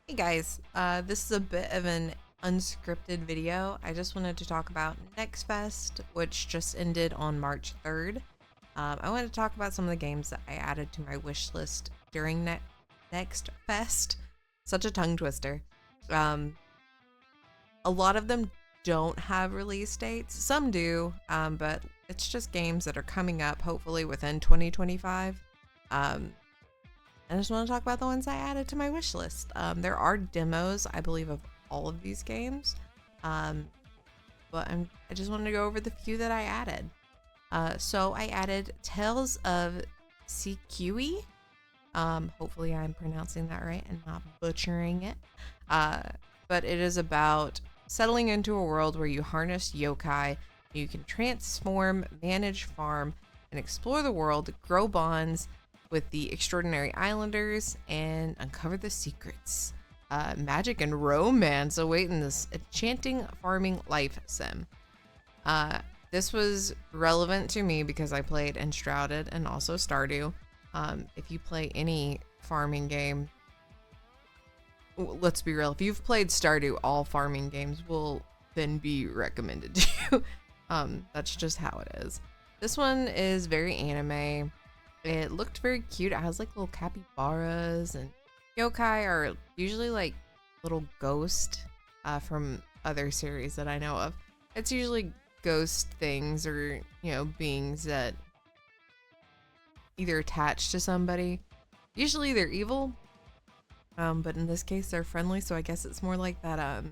Hey guys, this is a bit of an unscripted video. I just wanted to talk about Nexfest, which just ended on March 3rd. I wanted to talk about some of the games that I added to my wish list during Next Fest. Such a tongue twister. Um, a lot of them don't have release dates. Some do, but it's just games that are coming up, hopefully within 2025. I just want to talk about the ones I added to my wish list. There are demos, I believe, of all of these games, but I just wanted to go over the few that I added. So I added Tales of CQE. Hopefully I'm pronouncing that right and not butchering it. But it is about settling into a world where you harness yokai. You can transform, manage, farm, and explore the world, grow bonds with the extraordinary islanders, and uncover the secrets. Magic and romance await in this enchanting farming life sim. This was relevant to me because I played Enshrouded and also Stardew. If you play any farming game, let's be real, if you've played Stardew, all farming games will then be recommended to you. That's just how it is. This one is very anime. It looked very cute. It has like little capybaras, and yokai are usually like little ghost from other series that I know of. It's usually ghost things or, beings that either attach to somebody. Usually they're evil, but in this case they're friendly, so I guess it's more like that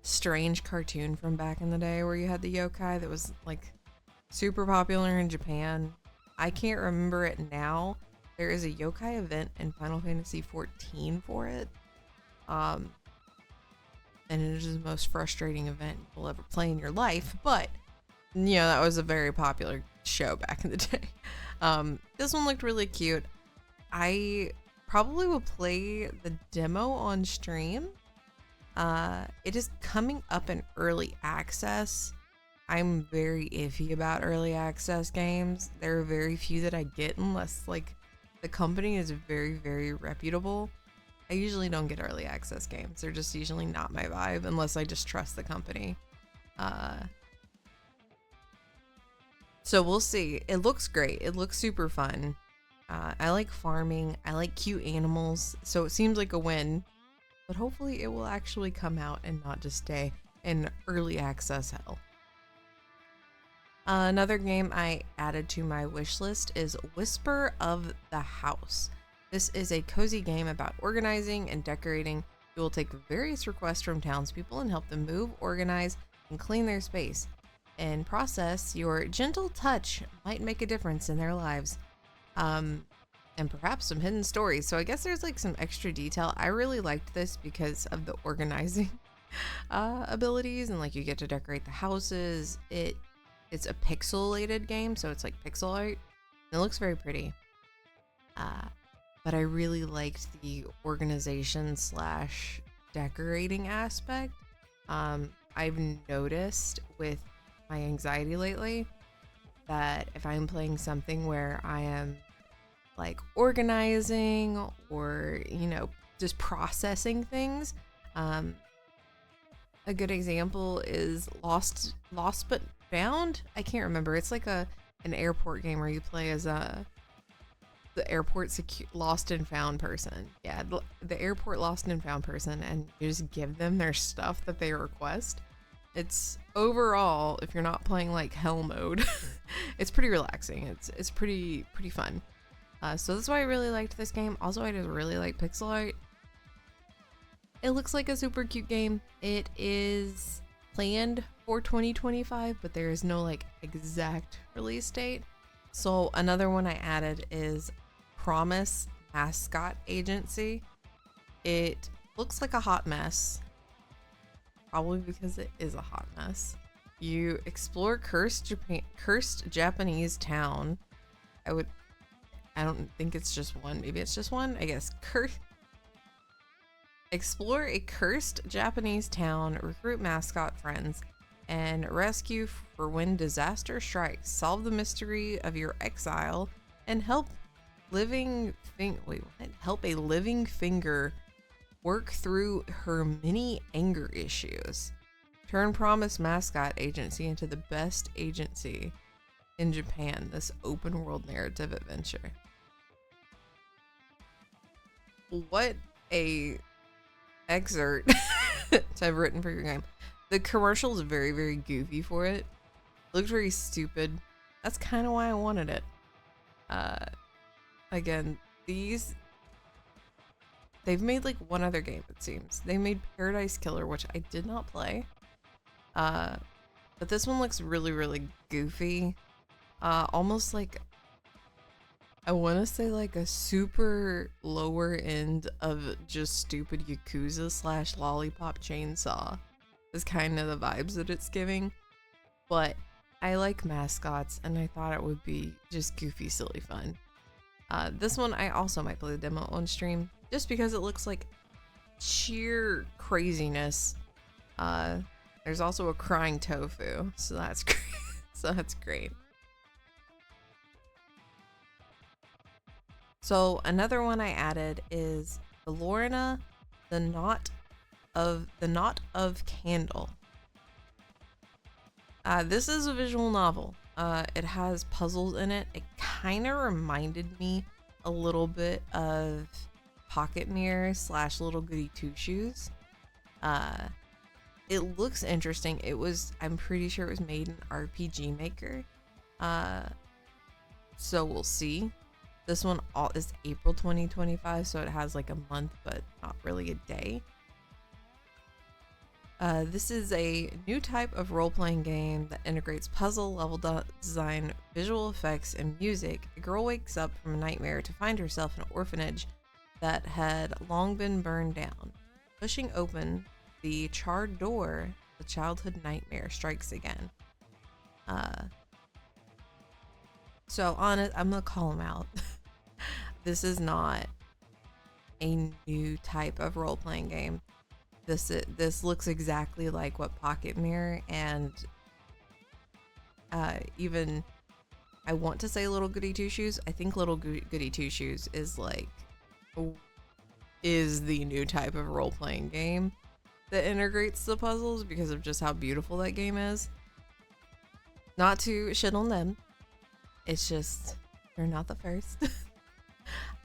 strange cartoon from back in the day where you had the yokai that was like super popular in Japan. I can't remember it now. There is a yokai event in Final Fantasy XIV for it. And it is the most frustrating event you'll ever play in your life. But, that was a very popular show back in the day. This one looked really cute. I probably will play the demo on stream. It is coming up in early access. I'm very iffy about early access games. There are very few that I get unless like the company is very, very reputable. I usually don't get early access games. They're just usually not my vibe unless I just trust the company. So we'll see. It looks great. It looks super fun. I like farming. I like cute animals. So it seems like a win. But hopefully it will actually come out and not just stay in early access hell. Another game I added to my wish list is Whisper of the House. This is a cozy game about organizing and decorating. You will take various requests from townspeople and help them move, organize, and clean their space. In process, your gentle touch might make a difference in their lives. And perhaps some hidden stories. So I guess there's like some extra detail. I really liked this because of the organizing abilities, and like you get to decorate the houses. It's a pixelated game, so it's like pixel art. And it looks very pretty. But I really liked the organization / decorating aspect. I've noticed with my anxiety lately that if I'm playing something where I am like organizing or, just processing things, a good example is Lost but Found. I can't remember. It's like an airport game where you play as the airport lost and found person. Yeah, the airport lost and found person, and you just give them their stuff that they request. It's overall, if you're not playing like hell mode, it's pretty relaxing. It's pretty fun. So that's why I really liked this game. Also, I just really like pixel art. It looks like a super cute game. It is planned for 2025, but there is no like exact release date. So another one I added is Promise Mascot Agency. It looks like a hot mess, probably because it is a hot mess. You explore cursed Japanese town. I don't think it's just one. Maybe it's just one. I guess explore a cursed Japanese town, recruit mascot friends, and rescue for when disaster strikes. Solve the mystery of your exile and help a living finger work through her many anger issues, turn Promise Mascot Agency into the best agency in Japan, this open world narrative adventure. What a excerpt to have written for your game. The commercial is very, very goofy for it. Looked very stupid. That's kind of why I wanted it. Again, they've made like one other game, it seems. They made Paradise Killer, which I did not play. But this one looks really, really goofy. Almost like, I want to say like a super lower end of just stupid Yakuza / Lollipop Chainsaw is kind of the vibes that it's giving. But I like mascots, and I thought it would be just goofy, silly fun. This one I also might play the demo on stream, just because it looks like sheer craziness. There's also a crying tofu, so that's great. That's great. So another one I added is Valorna, the Knot of Candle. This is a visual novel. It has puzzles in it. It kind of reminded me a little bit of Pocket Mirror / Little Goody Two Shoes. It looks interesting. I'm pretty sure it was made in RPG Maker. So we'll see. This one is April 2025, so it has like a month, but not really a day. This is a new type of role-playing game that integrates puzzle, level design, visual effects, and music. A girl wakes up from a nightmare to find herself in an orphanage that had long been burned down. Pushing open the charred door, the childhood nightmare strikes again. So honest, I'm gonna call him out. This is not a new type of role-playing game. This looks exactly like what Pocket Mirror and even I want to say Little Goody Two Shoes. I think Little Goody Two Shoes is the new type of role-playing game that integrates the puzzles because of just how beautiful that game is. Not to shit on them. It's just they're not the first.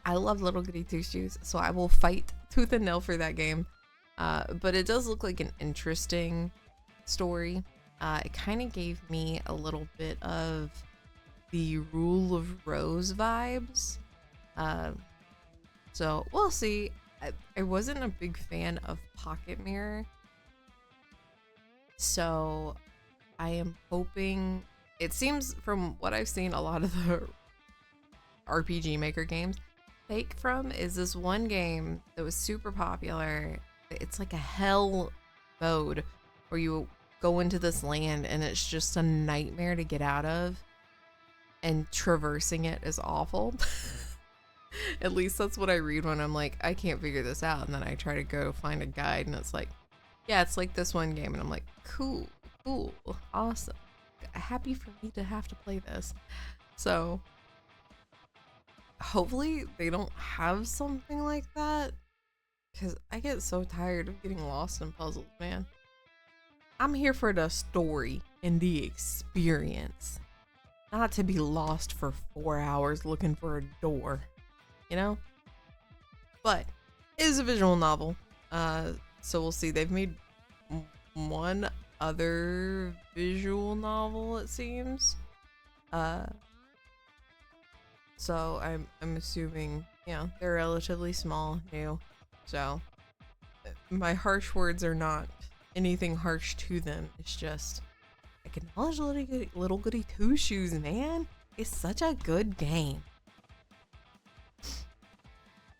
I love Little Goody Two Shoes, so I will fight tooth and nail for that game. But it does look like an interesting story. It kind of gave me a little bit of the Rule of Rose vibes. So we'll see. I wasn't a big fan of Pocket Mirror, so I am hoping. It seems from what I've seen, a lot of the RPG Maker games take from is this one game that was super popular. It's like a hell mode where you go into this land and it's just a nightmare to get out of, and traversing it is awful. At least that's what I read when I'm like, I can't figure this out, and then I try to go find a guide and it's like, yeah, it's like this one game, and I'm like, cool, awesome, happy for me to have to play this. So hopefully they don't have something like that, because I get so tired of getting lost in puzzles, man. I'm here for the story and the experience, not to be lost for 4 hours looking for a door, you know? But it is a visual novel, so we'll see. They've made one other visual novel, it seems. So I'm assuming, they're relatively small, new. So my harsh words are not anything harsh to them. It's just, I acknowledge Little Goody Two Shoes, man. It's such a good game.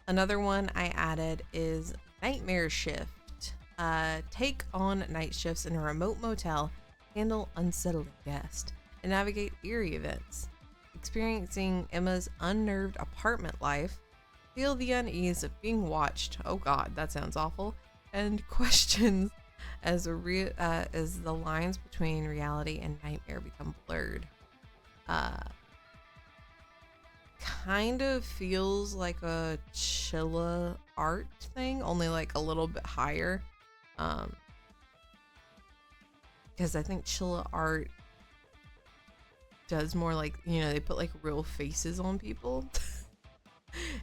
Another one I added is Nightmare Shift. Take on night shifts in a remote motel, handle unsettling guests, and navigate eerie events. Experiencing Emma's unnerved apartment life, feel the unease of being watched. Oh god, that sounds awful. And questions as the lines between reality and nightmare become blurred. Kind of feels like a Chilla art thing, only like a little bit higher. Because I think Chilla art does more like, you know, they put like real faces on people.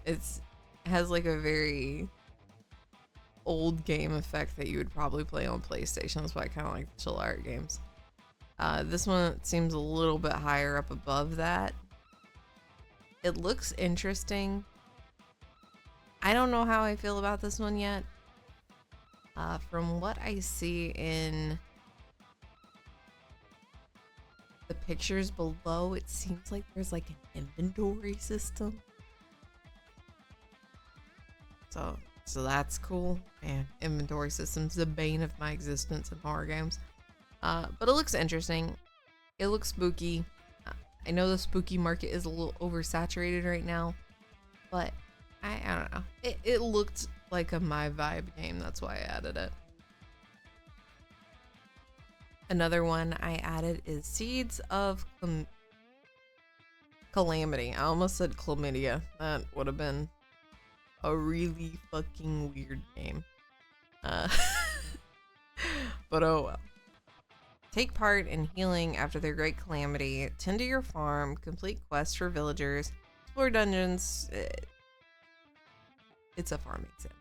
It has like a very old game effect that you would probably play on PlayStation. That's why I kind of like Chilla art games. This one seems a little bit higher up above that. It looks interesting. I don't know how I feel about this one yet. From what I see in the pictures below, it seems like there's like an inventory system. So that's cool. Man, inventory system's the bane of my existence in horror games. But it looks interesting. It looks spooky. I know the spooky market is a little oversaturated right now, but I don't know. It looked like a my vibe game. That's why I added it. Another one I added is Seeds of Calamity. I almost said chlamydia. That would have been a really fucking weird game. But oh well. Take part in healing after the great calamity. Tend to your farm. Complete quests for villagers. Explore dungeons. It's a farming sim.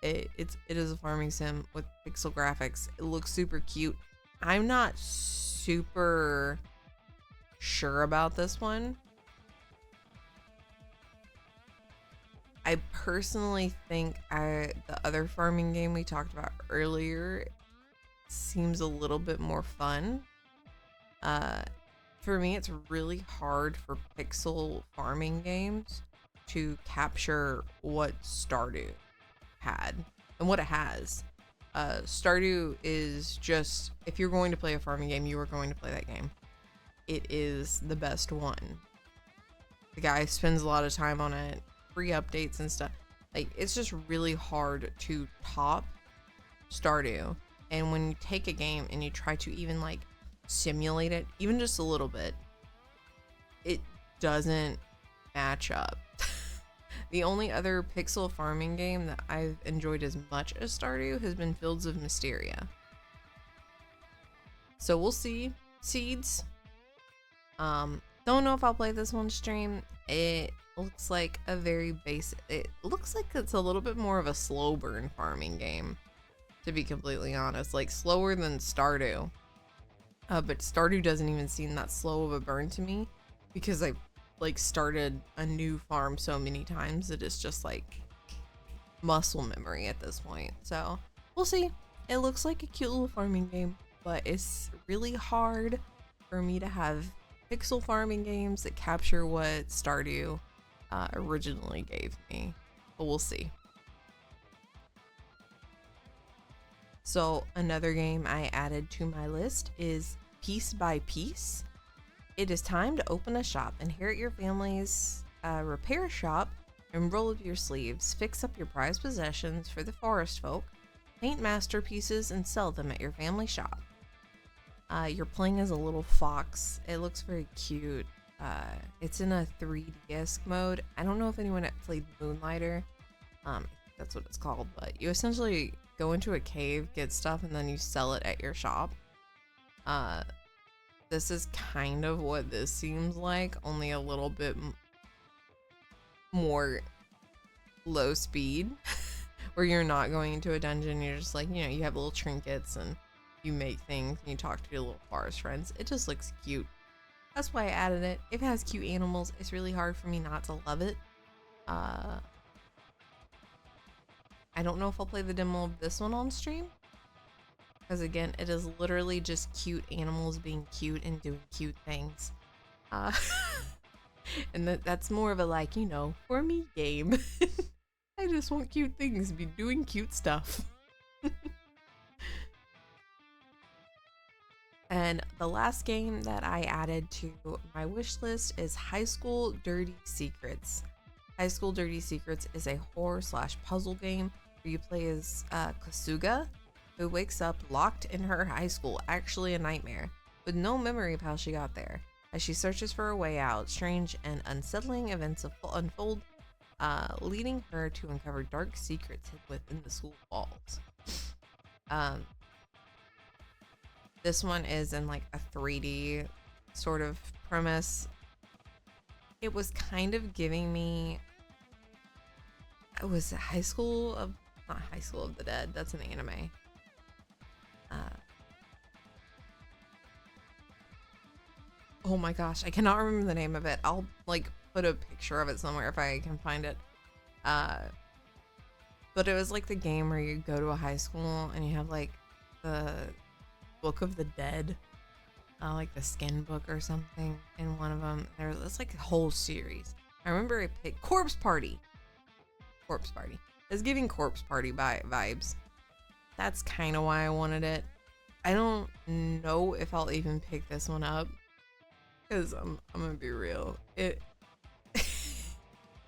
It is a farming sim with pixel graphics. It looks super cute. I'm not super sure about this one. I personally think the other farming game we talked about earlier seems a little bit more fun. For me, it's really hard for pixel farming games to capture what Stardew had and what it has. Stardew is just, if you're going to play a farming game, you are going to play that game. It is the best one. The guy spends a lot of time on it, free updates and stuff. Like, it's just really hard to top Stardew. And when you take a game and you try to even like simulate it, even just a little bit, it doesn't match up. The only other pixel farming game that I've enjoyed as much as Stardew has been Fields of Mysteria. So we'll see. Seeds. Don't know if I'll play this one stream. It looks like a very basic, it looks like it's a little bit more of a slow burn farming game, to be completely honest. Like slower than Stardew. But Stardew doesn't even seem that slow of a burn to me, because I like started a new farm so many times that it's just like muscle memory at this point. So we'll see. It looks like a cute little farming game, but it's really hard for me to have pixel farming games that capture what Stardew originally gave me, but we'll see. So another game I added to my list is Piece by Piece. It is time to open a shop, inherit your family's repair shop, and roll up your sleeves. Fix up your prized possessions for the forest folk, paint masterpieces, and sell them at your family shop. You're playing as a little fox. It looks very cute. It's in a 3DS mode. I don't know if anyone played Moonlighter. That's what it's called, but you essentially go into a cave, get stuff, and then you sell it at your shop. This is kind of what this seems like, only a little bit more low speed, where you're not going into a dungeon. You're just like, you know, you have little trinkets and you make things and you talk to your little forest friends. It just looks cute. That's why I added it. If it has cute animals, it's really hard for me not to love it. I don't know if I'll play the demo of this one on stream, because again, it is literally just cute animals being cute and doing cute things. And that's more of a, like, you know, for me game. I just want cute things, be doing cute stuff. And the last game that I added to my wish list is High School Dirty Secrets. High School Dirty Secrets is a horror/puzzle game where you play as Kasuga, who wakes up locked in her high school, actually a nightmare, with no memory of how she got there. As she searches for a way out, strange and unsettling events unfold, leading her to uncover dark secrets hid within the school walls. Um, this one is in like a 3D sort of premise. It was kind of giving me, it was not High School of the Dead. That's an anime. Oh my gosh, I cannot remember the name of it. I'll like put a picture of it somewhere if I can find it. But it was like the game where you go to a high school and you have like the Book of the Dead, like the skin book or something in one of them. It's like a whole series. I remember I picked Corpse Party. It's giving Corpse Party vibes. That's kind of why I wanted it. I don't know if I'll even pick this one up, because I'm gonna be real. It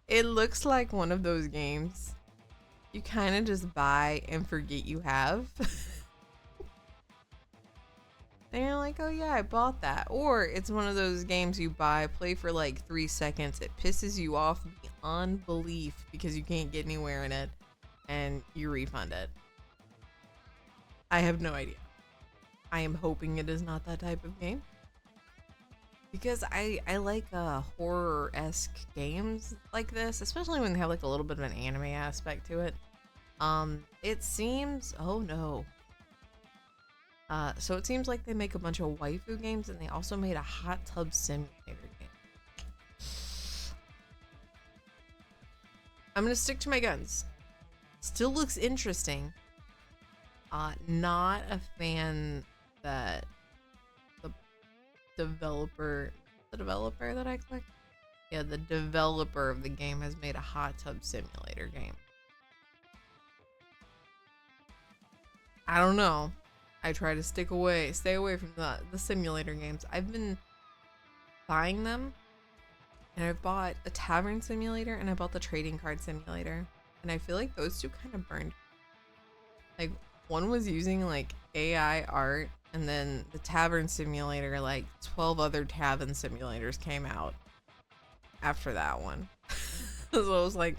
it looks like one of those games you kind of just buy and forget you have. And you're like, oh yeah, I bought that. Or it's one of those games you buy, play for like 3 seconds, it pisses you off beyond belief because you can't get anywhere in it, and you refund it. I have no idea. I am hoping it is not that type of game, because I like horror-esque games like this, especially when they have like a little bit of an anime aspect to it. It seems, oh no. So it seems like they make a bunch of waifu games, and they also made a hot tub simulator game. I'm gonna stick to my guns. Still looks interesting. Not a fan that the developer that I clicked? Yeah, the developer of the game has made a hot tub simulator game. I don't know. I try to stay away from the simulator games. I've been buying them, and I've bought a tavern simulator and I bought the trading card simulator, and I feel like those two kind of burned. Like, one was using like AI art, and then the tavern simulator, like 12 other tavern simulators came out after that one. So it was like,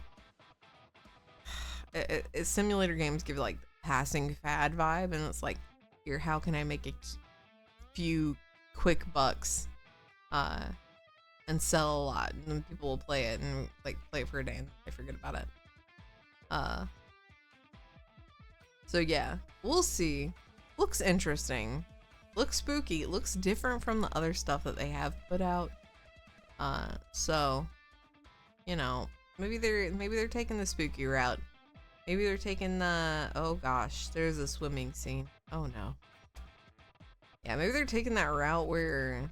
simulator games give like passing fad vibe, and it's like, here, how can I make a few quick bucks and sell a lot, and then people will play it and like play it for a day and they forget about it. So yeah, we'll see. Looks interesting, looks spooky, looks different from the other stuff that they have put out. So, you know, maybe they're taking the spooky route. Maybe they're taking the, oh gosh, there's a swimming scene. Oh no. Yeah, maybe they're taking that route where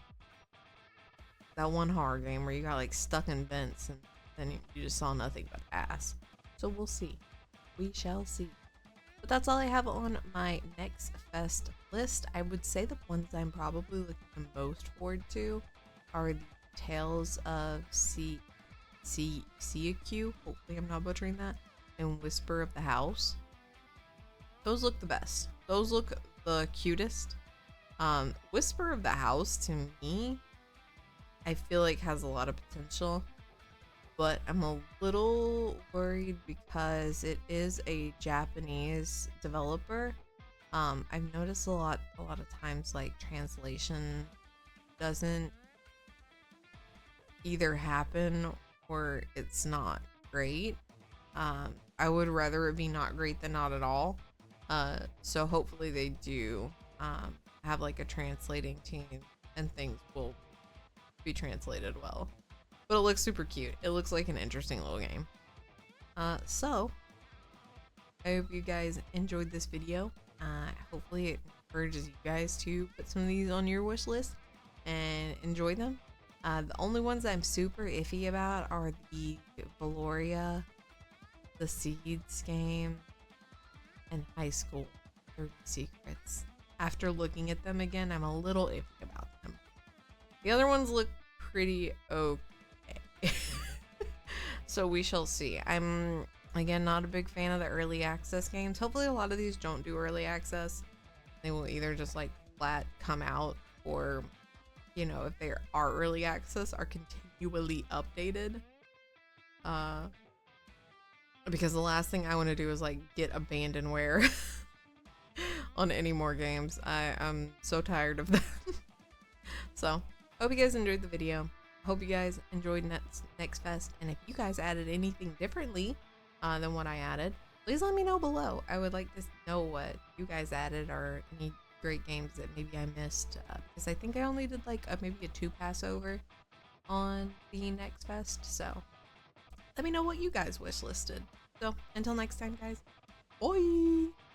that one horror game where you got like stuck in vents and then you just saw nothing but ass. So we'll see. We shall see. But that's all I have on my Nexfest list. I would say the ones I'm probably looking the most forward to are the Tales of Siaku. Hopefully I'm not butchering that. And Whisper of the House. Those look the best. Those look the cutest. Whisper of the House, to me, I feel like has a lot of potential, but I'm a little worried because it is a Japanese developer. I've noticed a lot of times like translation doesn't either happen or it's not great. I would rather it be not great than not at all. So hopefully they do have like a translating team and things will be translated well. But it looks super cute. It looks like an interesting little game. So I hope you guys enjoyed this video. Hopefully it encourages you guys to put some of these on your wish list and enjoy them. The only ones I'm super iffy about are the Valoria, the Seeds game, and High School 30 Secrets. After looking at them again, I'm a little iffy about them. The other ones look pretty okay. So we shall see. I'm, again, not a big fan of the early access games. Hopefully a lot of these don't do early access. They will either just like flat come out, or, you know, if they are early access, are continually updated. because the last thing I want to do is like get abandonware on any more games. I'm so tired of that. So hope you guys enjoyed the video. Hope you guys enjoyed Nexfest, and if you guys added anything differently than what I added, please let me know below. I would like to know what you guys added or any great games that maybe I missed, because I think I only did like maybe a 2 passover on the Nexfest. So let me know what you guys wishlisted. So until next time, guys, bye.